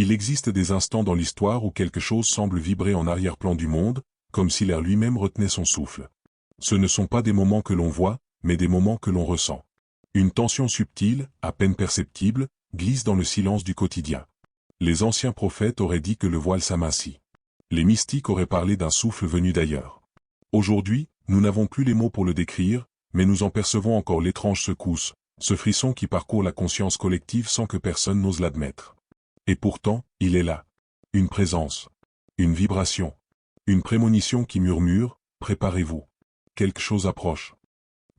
Il existe des instants dans l'histoire où quelque chose semble vibrer en arrière-plan du monde, comme si l'air lui-même retenait son souffle. Ce ne sont pas des moments que l'on voit, mais des moments que l'on ressent. Une tension subtile, à peine perceptible, glisse dans le silence du quotidien. Les anciens prophètes auraient dit que le voile s'amincit. Les mystiques auraient parlé d'un souffle venu d'ailleurs. Aujourd'hui, nous n'avons plus les mots pour le décrire, mais nous en percevons encore l'étrange secousse, ce frisson qui parcourt la conscience collective sans que personne n'ose l'admettre. Et pourtant, il est là. Une présence. Une vibration. Une prémonition qui murmure, préparez-vous. Quelque chose approche.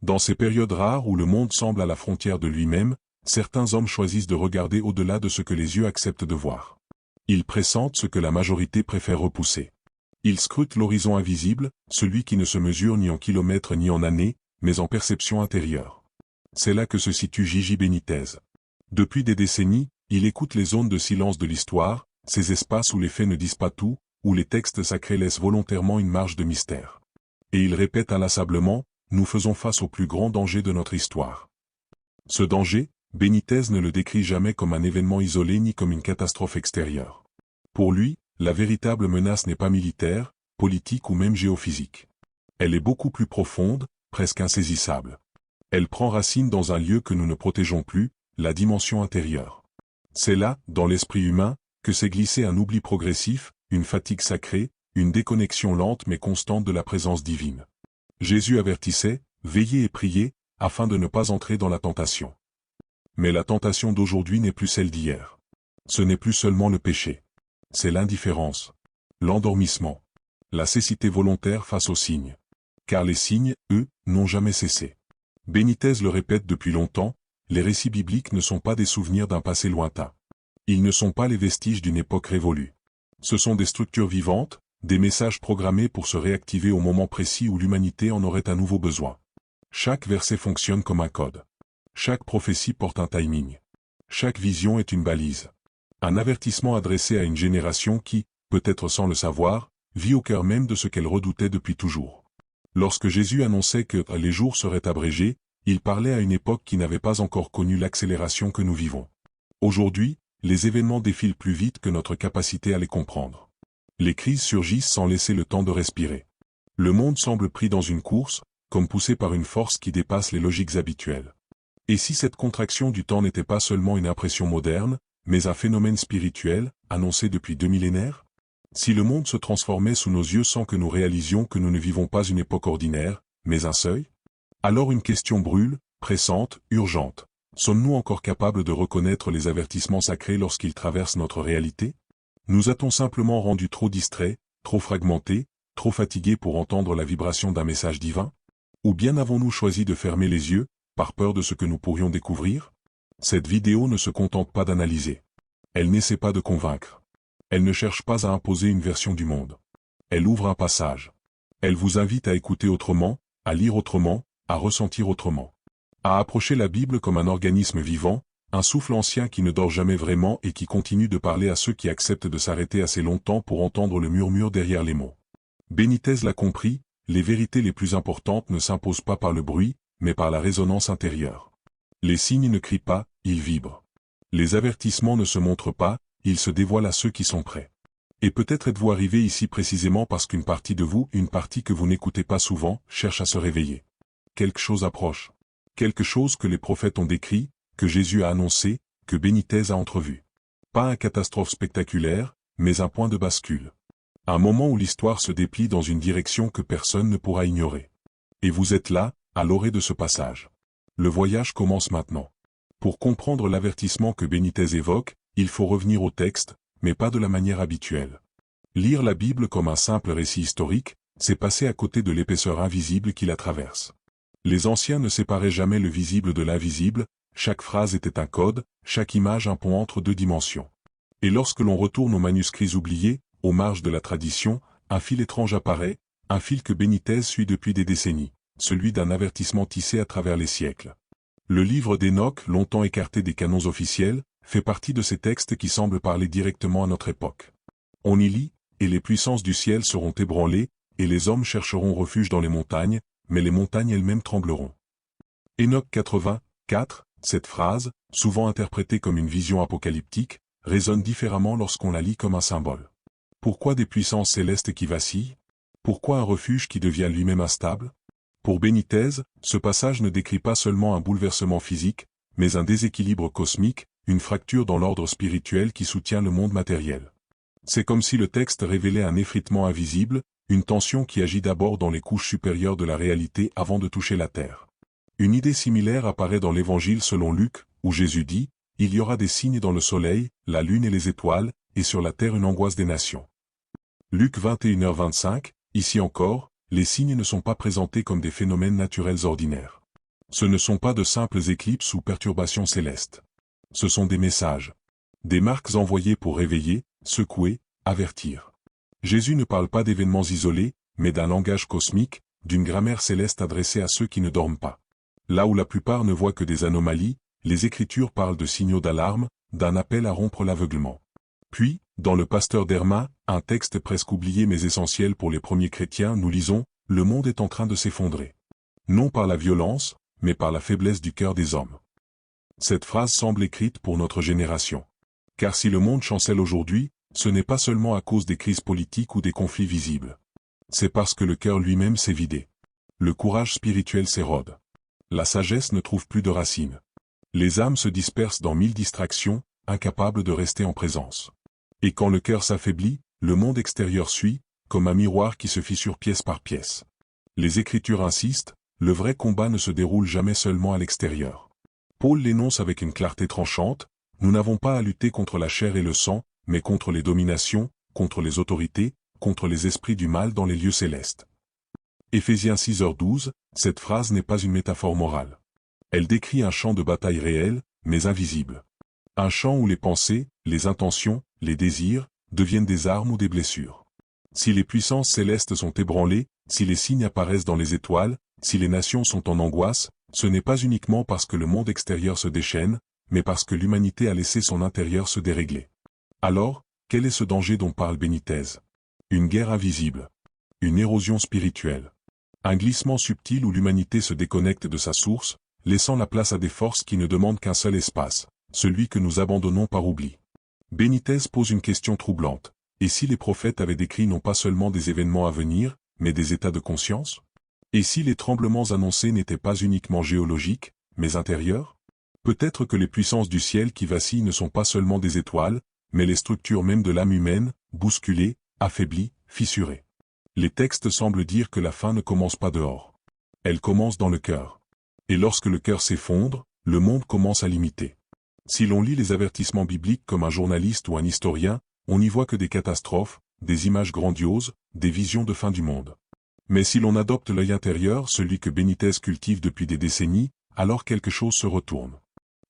Dans ces périodes rares où le monde semble à la frontière de lui-même, certains hommes choisissent de regarder au-delà de ce que les yeux acceptent de voir. Ils pressentent ce que la majorité préfère repousser. Ils scrutent l'horizon invisible, celui qui ne se mesure ni en kilomètres ni en années, mais en perception intérieure. C'est là que se situe Gigi Benitez. Depuis des décennies, il écoute les zones de silence de l'histoire, ces espaces où les faits ne disent pas tout, où les textes sacrés laissent volontairement une marge de mystère. Et il répète inlassablement, nous faisons face au plus grand danger de notre histoire. Ce danger, Benitez ne le décrit jamais comme un événement isolé ni comme une catastrophe extérieure. Pour lui, la véritable menace n'est pas militaire, politique ou même géophysique. Elle est beaucoup plus profonde, presque insaisissable. Elle prend racine dans un lieu que nous ne protégeons plus, la dimension intérieure. C'est là, dans l'esprit humain, que s'est glissé un oubli progressif, une fatigue sacrée, une déconnexion lente mais constante de la présence divine. Jésus avertissait, veillez et priez, afin de ne pas entrer dans la tentation. Mais la tentation d'aujourd'hui n'est plus celle d'hier. Ce n'est plus seulement le péché. C'est l'indifférence, l'endormissement, la cécité volontaire face aux signes. Car les signes, eux, n'ont jamais cessé. Benitez le répète depuis longtemps, les récits bibliques ne sont pas des souvenirs d'un passé lointain. Ils ne sont pas les vestiges d'une époque révolue. Ce sont des structures vivantes, des messages programmés pour se réactiver au moment précis où l'humanité en aurait un nouveau besoin. Chaque verset fonctionne comme un code. Chaque prophétie porte un timing. Chaque vision est une balise. Un avertissement adressé à une génération qui, peut-être sans le savoir, vit au cœur même de ce qu'elle redoutait depuis toujours. Lorsque Jésus annonçait que les jours seraient abrégés, il parlait à une époque qui n'avait pas encore connu l'accélération que nous vivons. Aujourd'hui, les événements défilent plus vite que notre capacité à les comprendre. Les crises surgissent sans laisser le temps de respirer. Le monde semble pris dans une course, comme poussé par une force qui dépasse les logiques habituelles. Et si cette contraction du temps n'était pas seulement une impression moderne, mais un phénomène spirituel, annoncé depuis 2 millénaires? Si le monde se transformait sous nos yeux sans que nous réalisions que nous ne vivons pas une époque ordinaire, mais un seuil? Alors une question brûle, pressante, urgente. Sommes-nous encore capables de reconnaître les avertissements sacrés lorsqu'ils traversent notre réalité? Nous a-t-on simplement rendus trop distraits, trop fragmentés, trop fatigués pour entendre la vibration d'un message divin? Ou bien avons-nous choisi de fermer les yeux, par peur de ce que nous pourrions découvrir? Cette vidéo ne se contente pas d'analyser. Elle n'essaie pas de convaincre. Elle ne cherche pas à imposer une version du monde. Elle ouvre un passage. Elle vous invite à écouter autrement, à lire autrement, à ressentir autrement. À approcher la Bible comme un organisme vivant, un souffle ancien qui ne dort jamais vraiment et qui continue de parler à ceux qui acceptent de s'arrêter assez longtemps pour entendre le murmure derrière les mots. Benitez l'a compris, les vérités les plus importantes ne s'imposent pas par le bruit, mais par la résonance intérieure. Les signes ne crient pas, ils vibrent. Les avertissements ne se montrent pas, ils se dévoilent à ceux qui sont prêts. Et peut-être êtes-vous arrivé ici précisément parce qu'une partie de vous, une partie que vous n'écoutez pas souvent, cherche à se réveiller. Quelque chose approche. Quelque chose que les prophètes ont décrit, que Jésus a annoncé, que Benitez a entrevu. Pas une catastrophe spectaculaire, mais un point de bascule. Un moment où l'histoire se déplie dans une direction que personne ne pourra ignorer. Et vous êtes là, à l'orée de ce passage. Le voyage commence maintenant. Pour comprendre l'avertissement que Benitez évoque, il faut revenir au texte, mais pas de la manière habituelle. Lire la Bible comme un simple récit historique, c'est passer à côté de l'épaisseur invisible qui la traverse. Les anciens ne séparaient jamais le visible de l'invisible, chaque phrase était un code, chaque image un pont entre deux dimensions. Et lorsque l'on retourne aux manuscrits oubliés, aux marges de la tradition, un fil étrange apparaît, un fil que Benitez suit depuis des décennies, celui d'un avertissement tissé à travers les siècles. Le livre d'Hénoch, longtemps écarté des canons officiels, fait partie de ces textes qui semblent parler directement à notre époque. On y lit, et les puissances du ciel seront ébranlées, et les hommes chercheront refuge dans les montagnes, mais les montagnes elles-mêmes trembleront. Hénoch 84, cette phrase, souvent interprétée comme une vision apocalyptique, résonne différemment lorsqu'on la lit comme un symbole. Pourquoi des puissances célestes qui vacillent? Pourquoi un refuge qui devient lui-même instable? Pour Benitez, ce passage ne décrit pas seulement un bouleversement physique, mais un déséquilibre cosmique, une fracture dans l'ordre spirituel qui soutient le monde matériel. C'est comme si le texte révélait un effritement invisible, une tension qui agit d'abord dans les couches supérieures de la réalité avant de toucher la terre. Une idée similaire apparaît dans l'Évangile selon Luc, où Jésus dit « Il y aura des signes dans le soleil, la lune et les étoiles, et sur la terre une angoisse des nations. » Luc 21h25, ici encore, les signes ne sont pas présentés comme des phénomènes naturels ordinaires. Ce ne sont pas de simples éclipses ou perturbations célestes. Ce sont des messages. Des marques envoyées pour réveiller, secouer, avertir. Jésus ne parle pas d'événements isolés, mais d'un langage cosmique, d'une grammaire céleste adressée à ceux qui ne dorment pas. Là où la plupart ne voient que des anomalies, les Écritures parlent de signaux d'alarme, d'un appel à rompre l'aveuglement. Puis, dans le Pasteur d'Herma, un texte presque oublié mais essentiel pour les premiers chrétiens, nous lisons « Le monde est en train de s'effondrer. Non par la violence, mais par la faiblesse du cœur des hommes. » Cette phrase semble écrite pour notre génération. Car si le monde chancelle aujourd'hui, ce n'est pas seulement à cause des crises politiques ou des conflits visibles. C'est parce que le cœur lui-même s'est vidé. Le courage spirituel s'érode. La sagesse ne trouve plus de racines. Les âmes se dispersent dans 1000 distractions, incapables de rester en présence. Et quand le cœur s'affaiblit, le monde extérieur suit, comme un miroir qui se fissure pièce par pièce. Les Écritures insistent, le vrai combat ne se déroule jamais seulement à l'extérieur. Paul l'énonce avec une clarté tranchante, nous n'avons pas à lutter contre la chair et le sang, mais contre les dominations, contre les autorités, contre les esprits du mal dans les lieux célestes. Éphésiens 6h12, cette phrase n'est pas une métaphore morale. Elle décrit un champ de bataille réel, mais invisible. Un champ où les pensées, les intentions, les désirs, deviennent des armes ou des blessures. Si les puissances célestes sont ébranlées, si les signes apparaissent dans les étoiles, si les nations sont en angoisse, ce n'est pas uniquement parce que le monde extérieur se déchaîne, mais parce que l'humanité a laissé son intérieur se dérégler. Alors, quel est ce danger dont parle Benitez? Une guerre invisible. Une érosion spirituelle. Un glissement subtil où l'humanité se déconnecte de sa source, laissant la place à des forces qui ne demandent qu'un seul espace, celui que nous abandonnons par oubli. Benitez pose une question troublante. Et si les prophètes avaient décrit non pas seulement des événements à venir, mais des états de conscience? Et si les tremblements annoncés n'étaient pas uniquement géologiques, mais intérieurs? Peut-être que les puissances du ciel qui vacillent ne sont pas seulement des étoiles, mais les structures même de l'âme humaine, bousculées, affaiblies, fissurées. Les textes semblent dire que la fin ne commence pas dehors. Elle commence dans le cœur. Et lorsque le cœur s'effondre, le monde commence à l'imiter. Si l'on lit les avertissements bibliques comme un journaliste ou un historien, on n'y voit que des catastrophes, des images grandioses, des visions de fin du monde. Mais si l'on adopte l'œil intérieur, celui que Benitez cultive depuis des décennies, alors quelque chose se retourne.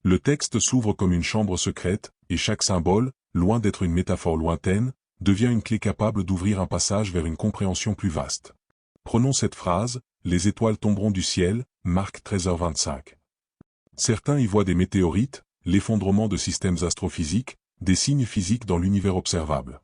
Le texte s'ouvre comme une chambre secrète, et chaque symbole, loin d'être une métaphore lointaine, devient une clé capable d'ouvrir un passage vers une compréhension plus vaste. Prenons cette phrase, « Les étoiles tomberont du ciel », Marc 13h25. Certains y voient des météorites, l'effondrement de systèmes astrophysiques, des signes physiques dans l'univers observable.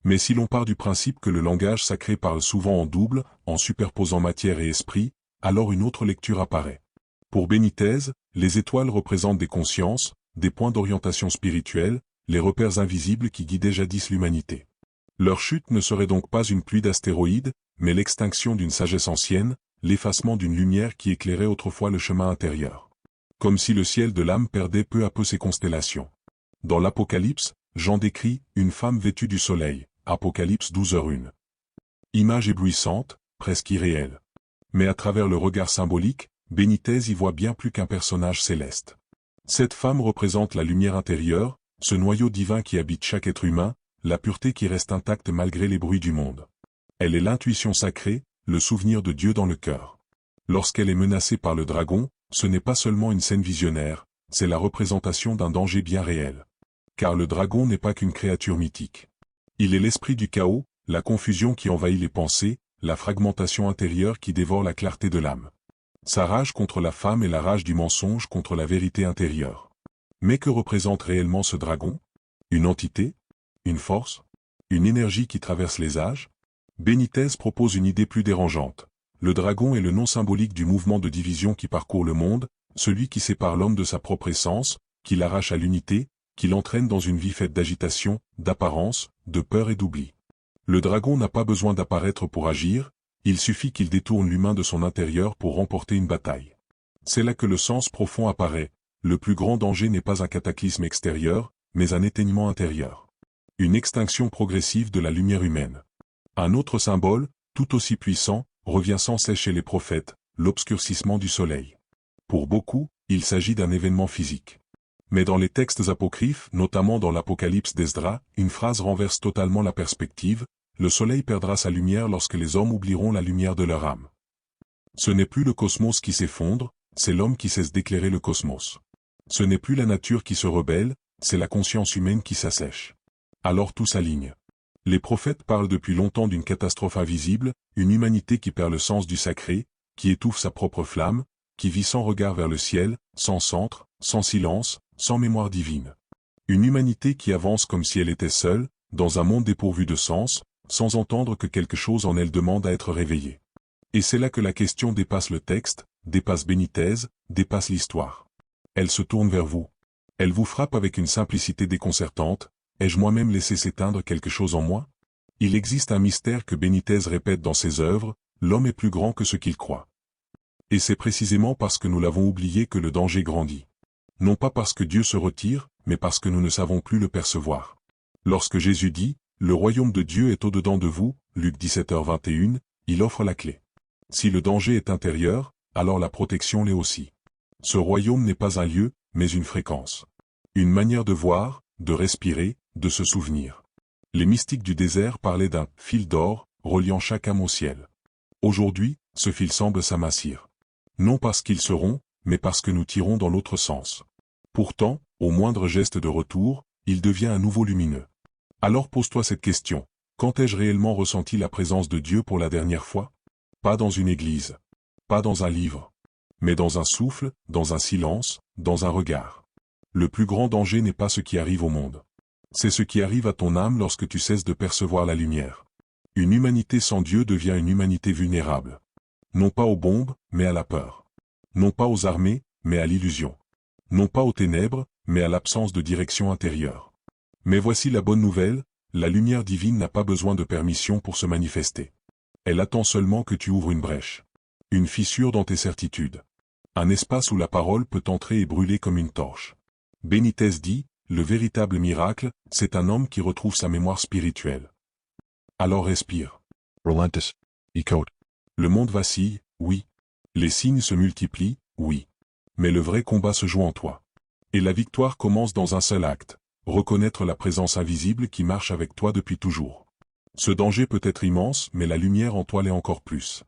Mais si l'on part du principe que le langage sacré parle souvent en double, en superposant matière et esprit, alors une autre lecture apparaît. Pour Benitez, les étoiles représentent des consciences, des points d'orientation spirituelle, les repères invisibles qui guidaient jadis l'humanité. Leur chute ne serait donc pas une pluie d'astéroïdes, mais l'extinction d'une sagesse ancienne, l'effacement d'une lumière qui éclairait autrefois le chemin intérieur. Comme si le ciel de l'âme perdait peu à peu ses constellations. Dans l'Apocalypse, Jean décrit « une femme vêtue du soleil », Apocalypse 12h01. Image éblouissante, presque irréelle. Mais à travers le regard symbolique, Benitez y voit bien plus qu'un personnage céleste. Cette femme représente la lumière intérieure, ce noyau divin qui habite chaque être humain, la pureté qui reste intacte malgré les bruits du monde. Elle est l'intuition sacrée, le souvenir de Dieu dans le cœur. Lorsqu'elle est menacée par le dragon, ce n'est pas seulement une scène visionnaire, c'est la représentation d'un danger bien réel. Car le dragon n'est pas qu'une créature mythique. Il est l'esprit du chaos, la confusion qui envahit les pensées, la fragmentation intérieure qui dévore la clarté de l'âme. Sa rage contre la femme est la rage du mensonge contre la vérité intérieure. Mais que représente réellement ce dragon? Une entité? Une force? Une énergie qui traverse les âges? Benitez propose une idée plus dérangeante. Le dragon est le nom symbolique du mouvement de division qui parcourt le monde, celui qui sépare l'homme de sa propre essence, qui l'arrache à l'unité, qui l'entraîne dans une vie faite d'agitation, d'apparence, de peur et d'oubli. Le dragon n'a pas besoin d'apparaître pour agir, il suffit qu'il détourne l'humain de son intérieur pour remporter une bataille. C'est là que le sens profond apparaît. Le plus grand danger n'est pas un cataclysme extérieur, mais un éteignement intérieur. Une extinction progressive de la lumière humaine. Un autre symbole, tout aussi puissant, revient sans cesse chez les prophètes, l'obscurcissement du soleil. Pour beaucoup, il s'agit d'un événement physique. Mais dans les textes apocryphes, notamment dans l'Apocalypse d'Esdras, une phrase renverse totalement la perspective, le soleil perdra sa lumière lorsque les hommes oublieront la lumière de leur âme. Ce n'est plus le cosmos qui s'effondre, c'est l'homme qui cesse d'éclairer le cosmos. Ce n'est plus la nature qui se rebelle, c'est la conscience humaine qui s'assèche. Alors tout s'aligne. Les prophètes parlent depuis longtemps d'une catastrophe invisible, une humanité qui perd le sens du sacré, qui étouffe sa propre flamme, qui vit sans regard vers le ciel, sans centre, sans silence, sans mémoire divine. Une humanité qui avance comme si elle était seule, dans un monde dépourvu de sens, sans entendre que quelque chose en elle demande à être réveillée. Et c'est là que la question dépasse le texte, dépasse Benitez, dépasse l'histoire. Elle se tourne vers vous. Elle vous frappe avec une simplicité déconcertante. Ai-je moi-même laissé s'éteindre quelque chose en moi? Il existe un mystère que Benitez répète dans ses œuvres, l'homme est plus grand que ce qu'il croit. Et c'est précisément parce que nous l'avons oublié que le danger grandit. Non pas parce que Dieu se retire, mais parce que nous ne savons plus le percevoir. Lorsque Jésus dit, « Le royaume de Dieu est au-dedans de vous », Luc 17h21, il offre la clé. Si le danger est intérieur, alors la protection l'est aussi. Ce royaume n'est pas un lieu, mais une fréquence. Une manière de voir, de respirer, de se souvenir. Les mystiques du désert parlaient d'un « fil d'or » reliant chaque âme au ciel. Aujourd'hui, ce fil semble s'amincir. Non parce qu'ils seront, mais parce que nous tirons dans l'autre sens. Pourtant, au moindre geste de retour, il devient à nouveau lumineux. Alors pose-toi cette question, quand ai-je réellement ressenti la présence de Dieu pour la dernière fois? Pas dans une église. Pas dans un livre. Mais dans un souffle, dans un silence, dans un regard. Le plus grand danger n'est pas ce qui arrive au monde. C'est ce qui arrive à ton âme lorsque tu cesses de percevoir la lumière. Une humanité sans Dieu devient une humanité vulnérable. Non pas aux bombes, mais à la peur. Non pas aux armées, mais à l'illusion. Non pas aux ténèbres, mais à l'absence de direction intérieure. Mais voici la bonne nouvelle, la lumière divine n'a pas besoin de permission pour se manifester. Elle attend seulement que tu ouvres une brèche. Une fissure dans tes certitudes. Un espace où la parole peut entrer et brûler comme une torche. Benitez dit, le véritable miracle, c'est un homme qui retrouve sa mémoire spirituelle. Alors respire. Relentis. Ecote. Le monde vacille, oui. Les signes se multiplient, oui. Mais le vrai combat se joue en toi. Et la victoire commence dans un seul acte, reconnaître la présence invisible qui marche avec toi depuis toujours. Ce danger peut être immense, mais la lumière en toi l'est encore plus.